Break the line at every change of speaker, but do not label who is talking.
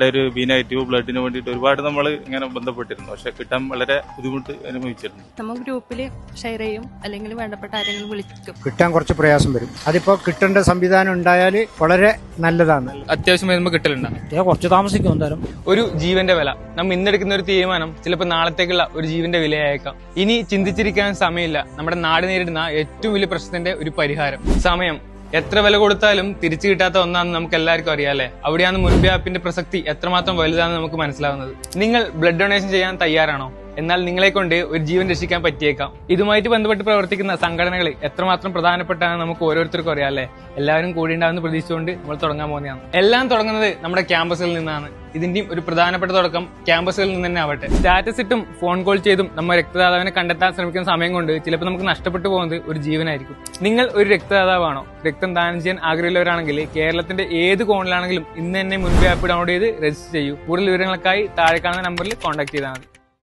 നമ്മുടെ ഒരു B negative ബ്ലഡിന് വേണ്ടിയിട്ട് ഒരുപാട് നമ്മൾ ഇങ്ങനെ ബന്ധപ്പെട്ടിരുന്നു. പക്ഷെ കിട്ടാൻ വളരെ ബുദ്ധിമുട്ട് അനുഭവിച്ചിരുന്നു.
നമ്മൾ ഗ്രൂപ്പിൽ ഷെയർ ചെയ്യും, അല്ലെങ്കിൽ വേണ്ടപ്പെട്ട ആരെങ്കിലും വിളിക്കും.
കിട്ടാൻ കുറച്ച് പ്രയാസം വരും. അതിപ്പോ കിട്ടേണ്ട സംവിധാനം ഉണ്ടായാൽ വളരെ നല്ലതാണ്.
അത്യാവശ്യം വരുമ്പോൾ കിട്ടലുണ്ടാകും.
കുറച്ച് താമസിക്കും. എന്തായാലും
ഒരു ജീവന്റെ വില, നമ്മൾ ഇന്നെടുക്കുന്ന ഒരു തീരുമാനം ചിലപ്പോൾ നാളത്തേക്കുള്ള ഒരു ജീവന്റെ വിലയായേക്കാം. ഇനി ചിന്തിച്ചിരിക്കാൻ സമയമില്ല. നമ്മുടെ നാട് നേരിടുന്ന ഏറ്റവും വലിയ പ്രശ്നത്തിന്റെ ഒരു പരിഹാരം സമയം. എത്ര വില കൊടുത്താലും തിരിച്ചു കിട്ടാത്ത ഒന്നാണെന്ന് നമുക്ക് എല്ലാവർക്കും അറിയാല്ലേ. അവിടെയാണ് മുൻവ്യാപിന്റെ പ്രസക്തി എത്രമാത്രം വലുതാണെന്ന് നമുക്ക് മനസ്സിലാവുന്നത്. നിങ്ങൾ ബ്ലഡ് ഡൊണേഷൻ ചെയ്യാൻ തയ്യാറാണോ? എന്നാൽ നിങ്ങളെ കൊണ്ട് ഒരു ജീവൻ രക്ഷിക്കാൻ പറ്റിയേക്കാം. ഇതുമായിട്ട് ബന്ധപ്പെട്ട് പ്രവർത്തിക്കുന്ന സംഘടനകൾ എത്രമാത്രം പ്രധാനപ്പെട്ടാണ് നമുക്ക് ഓരോരുത്തർക്കും അറിയാല്ലേ. എല്ലാവരും കൂടി ഉണ്ടാകുന്ന പ്രതീക്ഷിച്ചുകൊണ്ട് നമ്മൾ തുടങ്ങാൻ പോകുന്നതാണ്. എല്ലാം തുടങ്ങുന്നത് നമ്മുടെ ക്യാമ്പസിൽ നിന്നാണ്. ഇതിന്റെയും ഒരു പ്രധാനപ്പെട്ട തുടക്കം ക്യാമ്പസുകളിൽ നിന്ന് തന്നെ ആവട്ടെ. സ്റ്റാറ്റസ് ഇട്ടും ഫോൺ കോൾ ചെയ്തും നമ്മൾ രക്തദാതാവിനെ കണ്ടെത്താൻ ശ്രമിക്കുന്ന സമയം കൊണ്ട് ചിലപ്പോൾ നമുക്ക് നഷ്ടപ്പെട്ടു പോകുന്നത് ഒരു ജീവനായിരിക്കും. നിങ്ങൾ ഒരു രക്തദാതാവാണോ? രക്തം ദാനം ചെയ്യാൻ ആഗ്രഹമുള്ളവരാണെങ്കിൽ കേരളത്തിന്റെ ഏത് കോണിലാണെങ്കിലും ഇന്ന് തന്നെ മുൻവ്യാപ്പ് ഡൗൺലോഡ് ചെയ്ത് രജിസ്റ്റർ ചെയ്യൂ. കൂടുതൽ വിവരങ്ങൾക്കായി താഴെ കാണുന്ന നമ്പറിൽ കോൺടാക്ട് ചെയ്താൽ മതി.